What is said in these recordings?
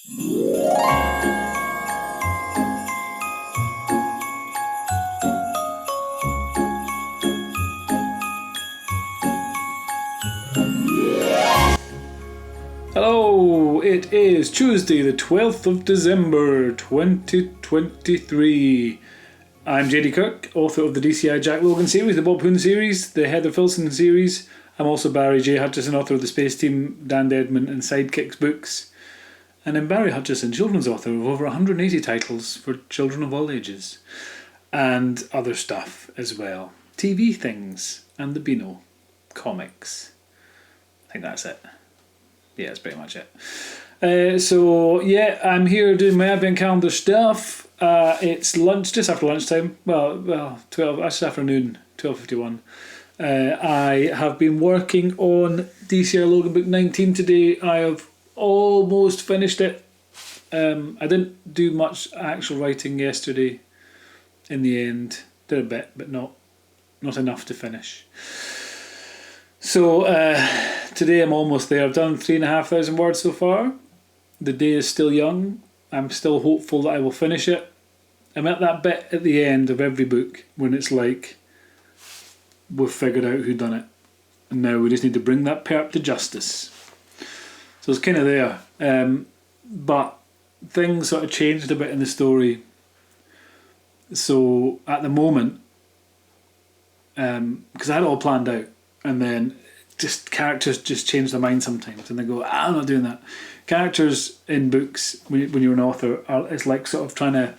Hello, it is Tuesday the 12th of December 2023. I'm JD Kirk, author of the DCI Jack Logan series, the Bob Hoon series, the Heather Filson series. I'm also Barry J. Hutchison, author of the Space Team, Dan Deadman and Sidekicks books. And I'm Barry Hutchison, children's author of over 180 titles for children of all ages. And other stuff as well. TV things and the Beano. Comics. I think that's it. Yeah, that's pretty much it. I'm here doing my advent calendar stuff. It's lunch, just after lunchtime. Well, 12, that's afternoon, 12:51. I have been working on DCI Logan Book 19 today. I have almost finished it. I didn't do much actual writing yesterday in the end. Did a bit, but not enough to finish. So today I'm almost there. I've done 3,500 words so far. The day is still young. I'm still hopeful that I will finish it. I'm at that bit at the end of every book when it's like we've figured out who done it, and now we just need to bring that perp to justice. So it's kind of there, but things sort of changed a bit in the story. So at the moment, because I had it all planned out, and then just characters just change their mind sometimes, and they go, I'm not doing that. Characters in books, when you're an author, it's like sort of trying to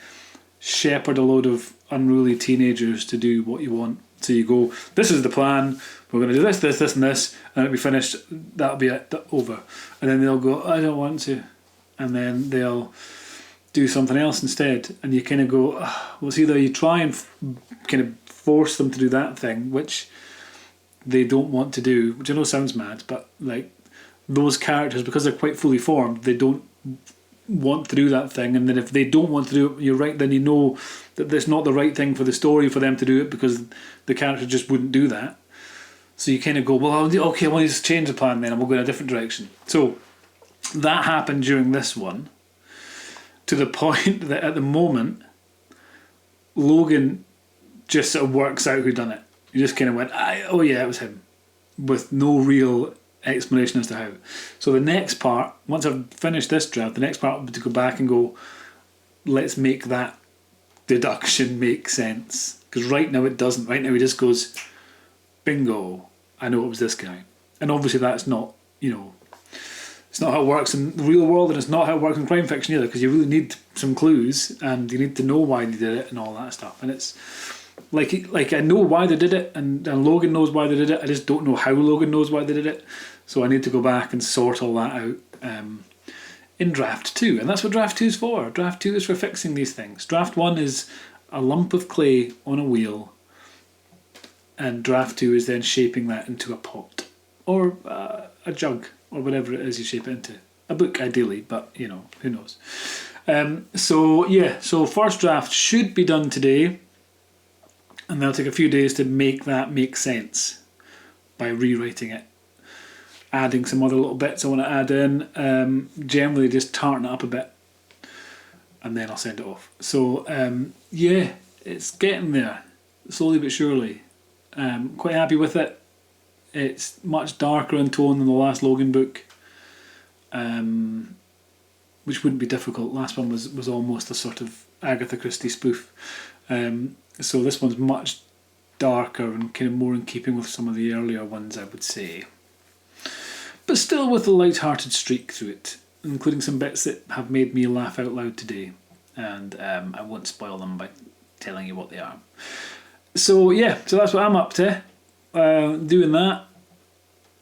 shepherd a load of unruly teenagers to do what you want. So you go, this is the plan, we're going to do this, this, this and this, and it'll be finished, that'll be it, over. And then they'll go, I don't want to. And then they'll do something else instead. And you kind of go, well, it's either you try and kind of force them to do that thing, which they don't want to do, which I know sounds mad, but like those characters, because they're quite fully formed, they don't want to do that thing. And then if they don't want to do it, you're right, then you know that it's not the right thing for the story for them to do it, because the character just wouldn't do that. So you kind of go, well, okay, well, just change the plan then, and we'll go in a different direction. So that happened during this one, to the point that at the moment Logan just sort of works out who done it. You just kind of went, oh yeah, it was him, with no real explanation as to how. So the next part, once I've finished this draft, the next part will be to go back and go, let's make that deduction make sense. Because right now it doesn't. Right now he just goes, bingo, I know it was this guy. And obviously that's not, it's not how it works in the real world, and it's not how it works in crime fiction either, because you really need some clues, and you need to know why they did it and all that stuff. And it's like I know why they did it, and Logan knows why they did it. I just don't know how Logan knows why they did it. So I need to go back and sort all that out in draft 2. And that's what draft 2 is for. Draft 2 is for fixing these things. Draft 1 is a lump of clay on a wheel, and draft 2 is then shaping that into a pot or a jug or whatever it is you shape it into. A book ideally, but who knows. So first draft should be done today. And they'll take a few days to make that make sense by rewriting it, adding some other little bits I want to add in, generally just tarting it up a bit, and then I'll send it off. So it's getting there, slowly but surely. Quite happy with it. It's much darker in tone than the last Logan book, which wouldn't be difficult. Last one was almost a sort of Agatha Christie spoof. So this one's much darker and kind of more in keeping with some of the earlier ones, I would say. But still with a light-hearted streak through it, including some bits that have made me laugh out loud today. And I won't spoil them by telling you what they are. So that's what I'm up to. Doing that.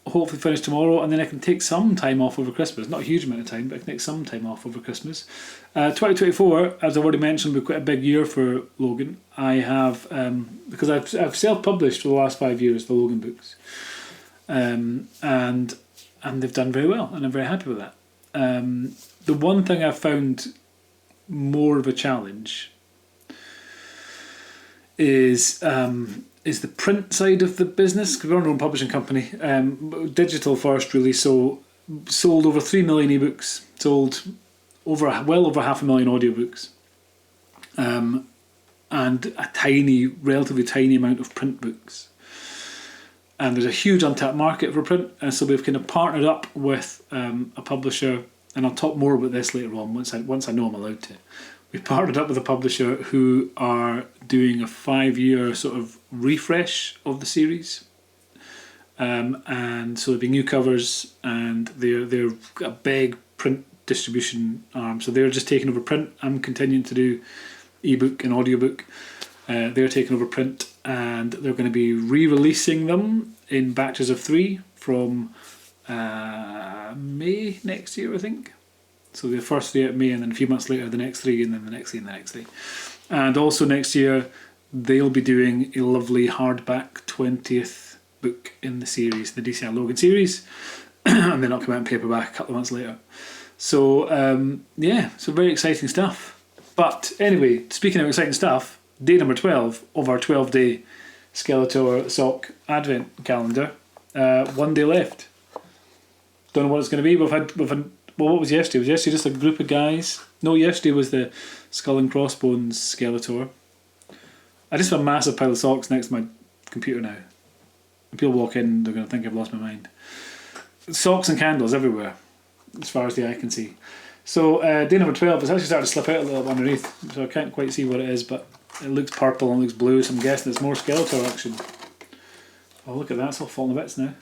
Hopefully finish tomorrow, and then I can take some time off over Christmas. Not a huge amount of time, but I can take some time off over Christmas. 2024, as I've already mentioned, will be quite a big year for Logan. I have, because I've self-published for the last 5 years, the Logan books. And they've done very well, and I'm very happy with that. The one thing I've found more of a challenge is the print side of the business, because we're our own publishing company. Digital first, really. So sold over 3 million ebooks, sold well over 500,000 audiobooks, and a relatively tiny amount of print books. And there's a huge untapped market for print, and so we've kind of partnered up with a publisher, and I'll talk more about this later on once I know I'm allowed to. We've partnered up with a publisher who are doing a 5-year sort of refresh of the series, and so there'll be new covers, and they're a big print distribution arm. So they're just taking over print. I'm continuing to do ebook and audiobook. They're taking over print, and they're going to be re-releasing them in batches of 3 from May next year, I think. So the first 3 out May, and then a few months later the next 3, and then the next 3 and the next 3. And also next year they'll be doing a lovely hardback 20th book in the series, the DCI Logan series, and then it'll come out in paperback a couple of months later. So so very exciting stuff. But anyway, speaking of exciting stuff, day number 12 of our 12-day Skeletor Sock Advent calendar. 1 day left. Don't know what it's going to be. We've had well, what was yesterday? Was yesterday just a group of guys? No, yesterday was the Skull and Crossbones Skeletor. I just have a massive pile of socks next to my computer now. When people walk in, they're going to think I've lost my mind. Socks and candles everywhere, as far as the eye can see. So day number 12, it's actually starting to slip out a little bit underneath, so I can't quite see what it is, but it looks purple and looks blue, so I'm guessing it's more Skeletor action. Oh, look at that, it's all falling to bits now.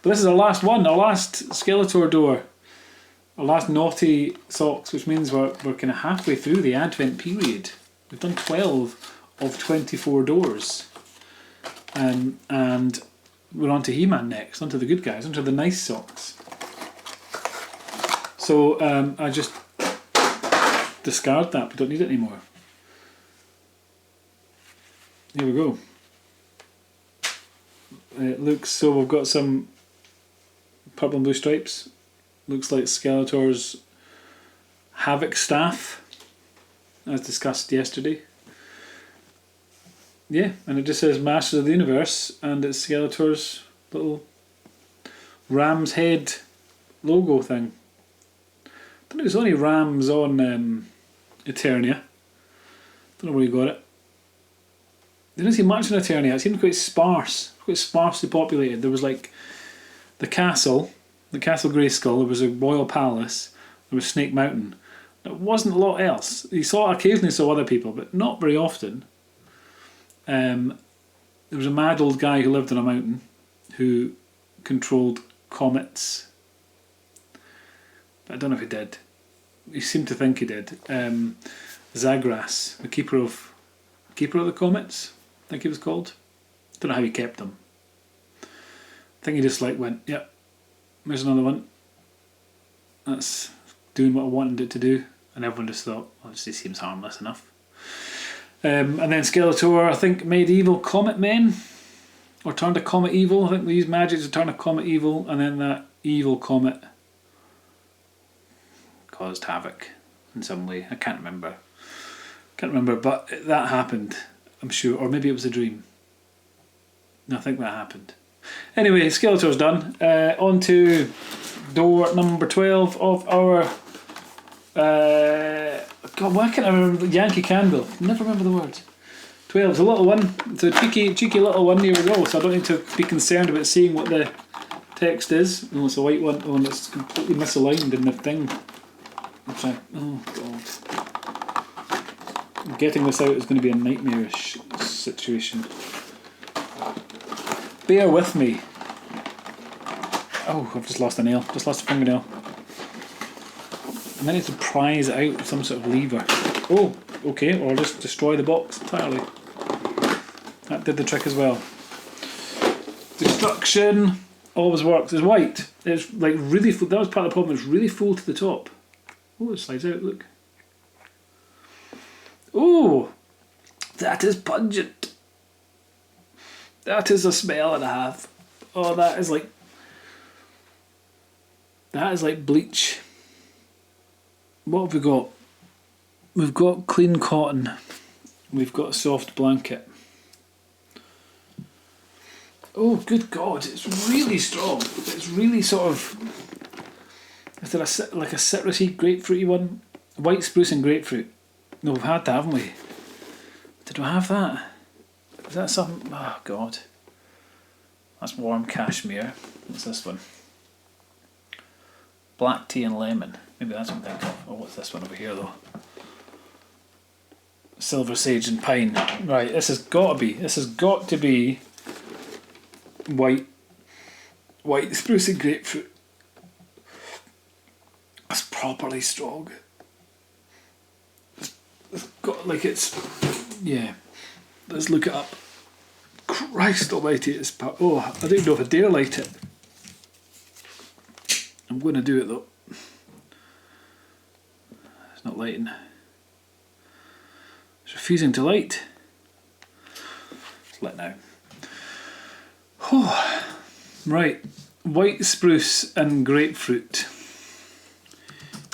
But this is our last one, our last Skeletor door. Our last naughty socks, which means we're kind of halfway through the Advent period. We've done 12 of 24 doors. And we're on to He-Man next, onto the good guys, onto the nice socks. So I just discard that, we don't need it anymore. Here we go. It looks, so we've got some purple and blue stripes. Looks like Skeletor's Havoc staff, as discussed yesterday. Yeah, and it just says Masters of the Universe, and it's Skeletor's little ram's head logo thing. I don't know, there's only rams on Eternia. Don't know where you got it. Didn't see much in Eternia. It seemed quite sparsely populated. There was like the Castle Grayskull, there was a Royal Palace, there was Snake Mountain. There wasn't a lot else. Occasionally saw other people, but not very often. There was a mad old guy who lived on a mountain who controlled comets. But I don't know if he did. He seemed to think he did. Zagras, the keeper of the comets, I think he was called. Don't know how he kept them. I think he just went, yep, there's another one. That's doing what I wanted it to do. And everyone just thought, well, this seems harmless enough. And then Skeletor, I think, made evil comet men, or turned a comet evil. I think they used magic to turn a comet evil, and then that evil comet caused havoc in some way. I can't remember, but that happened, I'm sure. Or maybe it was a dream. No, I think that happened. Anyway, Skeletor's done. On to door number 12 of our... God, why can't I remember? Yankee Candle. Never remember the words. 12 is a little one. It's a cheeky little one. Here we go. So I don't need to be concerned about seeing what the text is. Oh, it's a white one. Oh, and it's completely misaligned in the thing. Oh, God. Getting this out is going to be a nightmarish situation. Bear with me. Oh, I've just lost a nail. Just lost a fingernail. I might need to prise it out with some sort of lever. Oh, okay, or just destroy the box entirely. That did the trick as well. Destruction always works. It's white. It's like really full. That was part of the problem. It's really full to the top. Oh, it slides out, look. Oh, that is pungent. That is a smell and a half. Oh, that is like bleach. What have we got? We've got clean cotton. We've got a soft blanket. Oh, good God, it's really strong. It's really sort of... Is there like a citrusy, grapefruity one? White spruce and grapefruit. No, we've had that, haven't we? Did we have that? Is that something? Oh, God. That's warm cashmere. What's this one? Black tea and lemon. Maybe that's what I'm thinking of. Oh, what's this one over here, though? Silver sage and pine. Right, this has got to be white spruce and grapefruit. That's properly strong. It's got like yeah. Let's look it up. Christ almighty, it's oh, I don't even know if I dare light it. I'm going to do it though. It's not lighting. It's refusing to light. It's lit now. Oh, right. White spruce and grapefruit.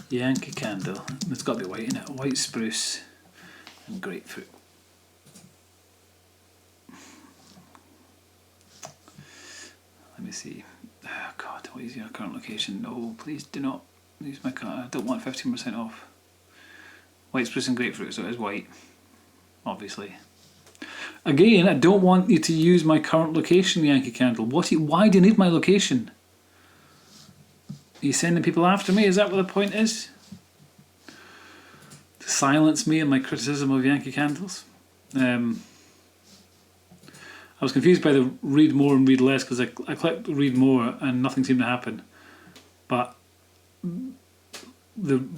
Yankee Candle. It's got to be white in it. White spruce and grapefruit. Let me see. Oh God, what is your current location? No, please do not use my card. I don't want 15% off. White spruce and grapefruit, so it is white. Obviously. Again, I don't want you to use my current location, Yankee Candle. Why do you need my location? Are you sending people after me? Is that what the point is? To silence me and my criticism of Yankee Candles? I was confused by the read more and read less because I clicked read more and nothing seemed to happen. But when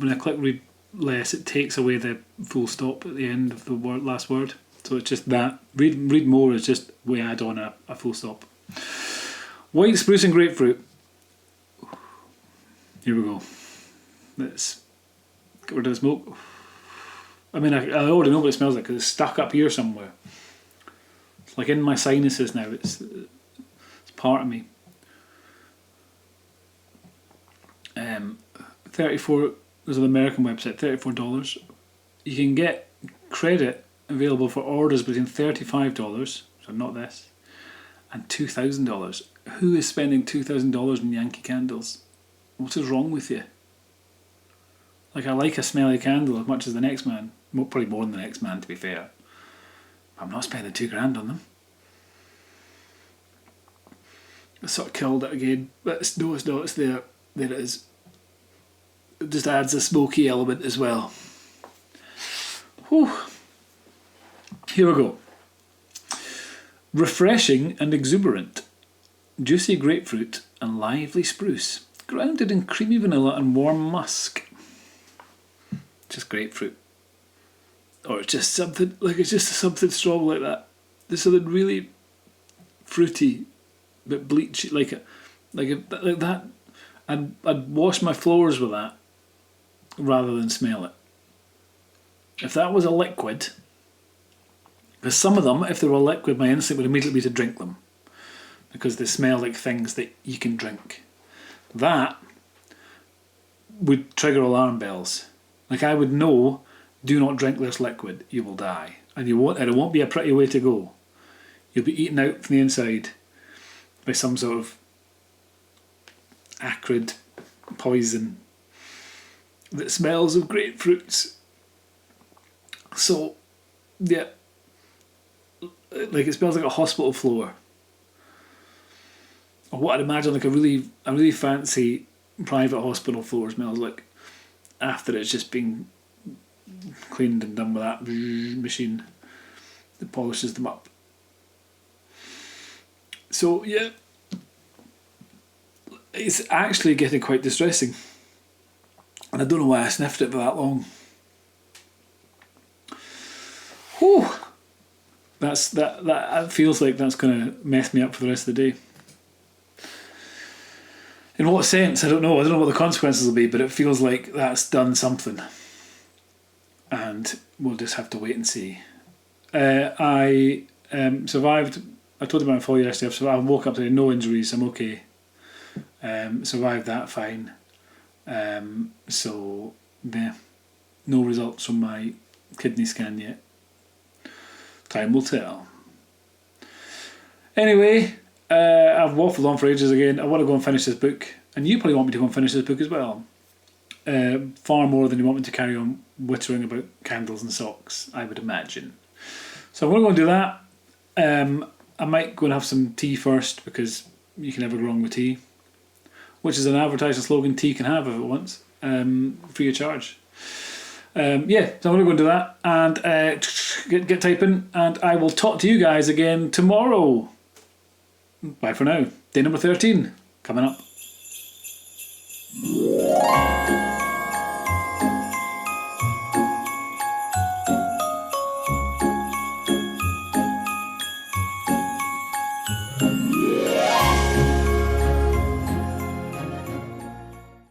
I click read less, it takes away the full stop at the end of the last word. So it's just that. Read more is just we add on a full stop. White spruce and grapefruit. Here we go. Let's get rid of the smoke. I mean, I already know what it smells like because it's stuck up here somewhere. It's like in my sinuses now. It's part of me. 34. There's an American website. $34. You can get credit available for orders between $35, so not this, and $2,000. Who is spending $2,000 on Yankee Candles? What is wrong with you? Like, I like a smelly candle as much as the next man. Probably more than the next man, to be fair. I'm not spending $2,000 on them. I sort of killed it again, but it's not. It's there. There it is. It just adds a smoky element as well. Whew. Here we go. Refreshing and exuberant. Juicy grapefruit and lively spruce. Grounded in creamy vanilla and warm musk. Just grapefruit. Or it's just something, like it's just something strong like that. There's something really fruity, but bleachy, like that. I'd wash my floors with that rather than smell it. If that was a liquid, because some of them, if they were liquid, my instinct would immediately be to drink them because they smell like things that you can drink. That would trigger alarm bells. Like I would know, do not drink this liquid, you will die. And it won't be a pretty way to go. You'll be eaten out from the inside by some sort of acrid poison that smells of grapefruits. So, yeah, like it smells like a hospital floor. Or what I'd imagine like a really fancy private hospital floor smells like after it's just been cleaned and done with that machine that polishes them up. So yeah, it's actually getting quite distressing, and I don't know why I sniffed it for that long. Whew. That feels like that's going to mess me up for the rest of the day. In what sense? I don't know. I don't know what the consequences will be, but it feels like that's done something. And we'll just have to wait and see. I survived. I told you about my fall yesterday. I woke up today, no injuries. I'm okay. Survived that fine. So, yeah. No results from my kidney scan yet. Time will tell. Anyway, I've waffled on for ages again. I want to go and finish this book. And you probably want me to go and finish this book as well. far more than you want me to carry on wittering about candles and socks, I would imagine. So I'm going to go and do that. I might go and have some tea first, because you can never go wrong with tea, which is an advertising slogan tea can have if it wants, free of charge. So I'm going to go and do that and get typing, and I will talk to you guys again tomorrow. Bye for now. Day number 13 coming up.